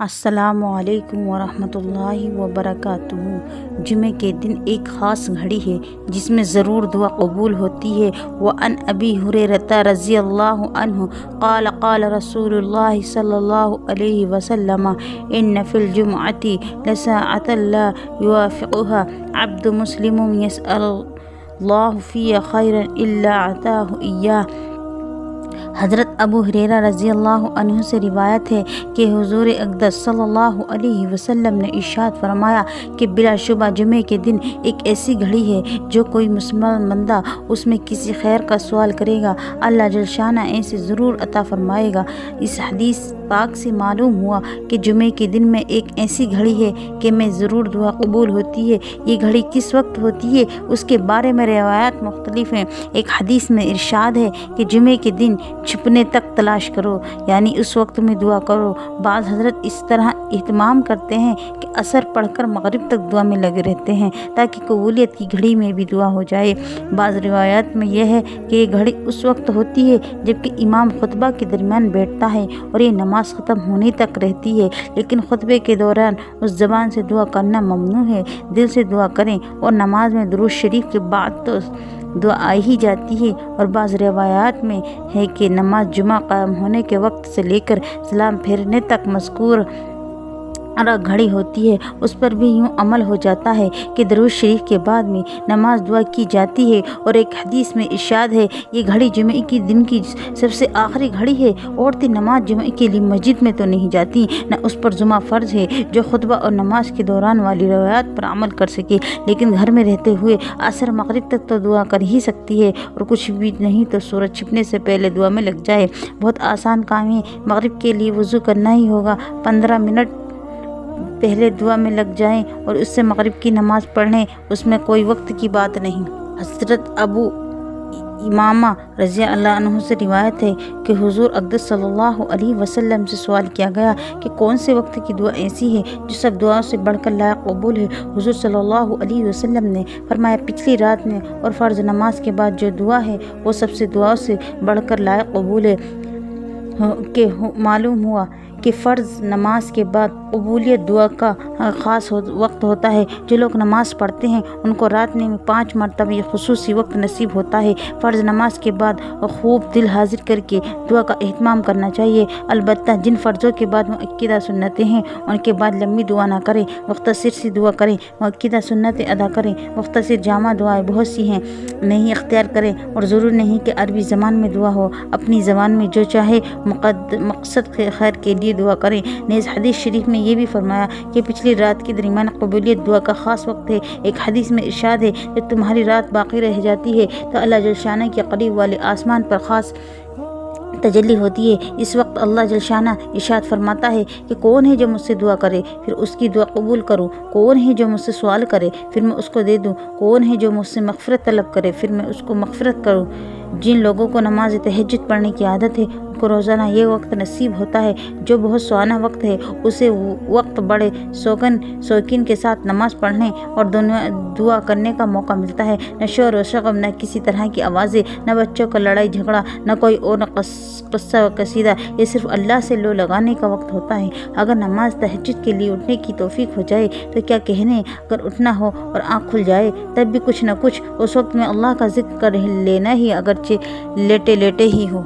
السلام علیکم ورحمۃ اللہ وبرکاتہ۔ جمعے کے دن ایک خاص گھڑی ہے جس میں ضرور دعا قبول ہوتی ہے۔ وعن ابی ہریرہ رضی اللہ عنہ قال قال رسول اللہ صلی اللہ علیہ وسلم ان فی الجمعۃ لساعۃ لا یوافقها عبد مسلم یسأل اللہ فی خیرا الا اعطاہ ایاہ۔ حضرت ابو ہریرہ رضی اللہ عنہ سے روایت ہے کہ حضور اقدس صلی اللہ علیہ وسلم نے ارشاد فرمایا کہ بلا شبہ جمعے کے دن ایک ایسی گھڑی ہے جو کوئی مسلمان بندہ اس میں کسی خیر کا سوال کرے گا، اللہ جل شانہ اسے ضرور عطا فرمائے گا۔ اس حدیث پاک سے معلوم ہوا کہ جمعے کے دن میں ایک ایسی گھڑی ہے کہ میں ضرور دعا قبول ہوتی ہے۔ یہ گھڑی کس وقت ہوتی ہے اس کے بارے میں روایات مختلف ہیں۔ ایک حدیث میں ارشاد ہے کہ جمعے کے دن چھپنے تک تلاش کرو، یعنی اس وقت میں دعا کرو۔ بعض حضرت اس طرح اہتمام کرتے ہیں کہ عصر پڑھ کر مغرب تک دعا میں لگے رہتے ہیں تاکہ قبولیت کی گھڑی میں بھی دعا ہو جائے۔ بعض روایات میں یہ ہے کہ یہ گھڑی اس وقت ہوتی ہے جبکہ امام خطبہ کے درمیان بیٹھتا ہے اور یہ نماز ختم ہونے تک رہتی ہے، لیکن خطبے کے دوران اس زبان سے دعا کرنا ممنوع ہے۔ دل سے دعا کریں، اور نماز میں درود شریف کے بعد تو دعا آئی ہی جاتی ہے۔ اور بعض روایات میں ہے کہ نماز جمعہ قائم ہونے کے وقت سے لے کر سلام پھیرنے تک مذکور گھڑی ہوتی ہے، اس پر بھی یوں عمل ہو جاتا ہے کہ درود شریف کے بعد میں نماز دعا کی جاتی ہے۔ اور ایک حدیث میں ارشاد ہے یہ گھڑی جمعے کے دن کی سب سے آخری گھڑی ہے۔ عورتیں نماز جمعے کے لیے مسجد میں تو نہیں جاتی، نہ اس پر جمعہ فرض ہے۔ جو خطبہ اور نماز کے دوران والی روایات پر عمل کر سکے لیکن گھر میں رہتے ہوئے عصر مغرب تک تو دعا کر ہی سکتی ہے، اور کچھ بھی نہیں تو سورج چھپنے سے پہلے دعا میں لگ جائے۔ بہت آسان کام ہے، مغرب کے لیے وضو کرنا ہی ہوگا، 15 منٹ پہلے دعا میں لگ جائیں اور اس سے مغرب کی نماز پڑھ لیں، اس میں کوئی وقت کی بات نہیں۔ حضرت ابو امامہ رضی اللہ عنہ سے روایت ہے کہ حضور اقدس صلی اللہ علیہ وسلم سے سوال کیا گیا کہ کون سے وقت کی دعا ایسی ہے جو سب دعاؤں سے بڑھ کر لائق قبول ہے؟ حضور صلی اللہ علیہ وسلم نے فرمایا پچھلی رات میں اور فرض نماز کے بعد جو دعا ہے وہ سب سے دعاؤں سے بڑھ کر لائق قبول ہے۔ کہ معلوم ہوا کہ فرض نماز کے بعد قبولیت دعا کا خاص وقت ہوتا ہے۔ جو لوگ نماز پڑھتے ہیں ان کو رات میں 5 مرتبہ یہ خصوصی وقت نصیب ہوتا ہے۔ فرض نماز کے بعد خوب دل حاضر کر کے دعا کا اہتمام کرنا چاہیے۔ البتہ جن فرضوں کے بعد مؤکدہ سنتیں ہیں ان کے بعد لمبی دعا نہ کریں، مختصر سی دعا کریں۔ مؤکدہ سنتیں ادا کریں، مختصر جامع دعائیں بہت سی ہیں، نہیں اختیار کریں، اور ضرور نہیں کہ عربی زبان میں دعا ہو، اپنی زبان میں جو چاہے مقصد خیر کے لیے دعا کریں۔ نیز حدیث شریف میں یہ بھی فرمایا کہ پچھلی رات کے درمیان قبولیت دعا کا خاص وقت ہے۔ ایک حدیث میں ارشاد ہے جب تمہاری رات باقی رہ جاتی ہے تو اللہ جل شانہ کے قریب والے آسمان پر خاص تجلی ہوتی ہے۔ اس وقت اللہ جل شانہ ارشاد فرماتا ہے کہ کون ہے جو مجھ سے دعا کرے پھر اس کی دعا قبول کروں، کون ہے جو مجھ سے سوال کرے پھر میں اس کو دے دوں، کون ہے جو مجھ سے مغفرت طلب کرے پھر میں اس کو مغفرت کروں۔ جن لوگوں کو نماز تہجد پڑھنے کی عادت ہے ان کو روزانہ یہ وقت نصیب ہوتا ہے جو بہت سہانا وقت ہے۔ اسے وقت بڑے شوقین کے ساتھ نماز پڑھنے اور دعا کرنے کا موقع ملتا ہے۔ نہ شور و شغب، نہ کسی طرح کی آوازیں، نہ بچوں کا لڑائی جھگڑا، نہ کوئی اور قصہ و قصیدہ، یہ صرف اللہ سے لو لگانے کا وقت ہوتا ہے۔ اگر نماز تہجد کے لیے اٹھنے کی توفیق ہو جائے تو کیا کہنے، اگر اٹھنا ہو اور آنکھ کھل جائے تب بھی کچھ نہ کچھ اس وقت میں اللہ کا ذکر کر لینا ہی، اگرچہ لیٹے لیٹے ہی ہو۔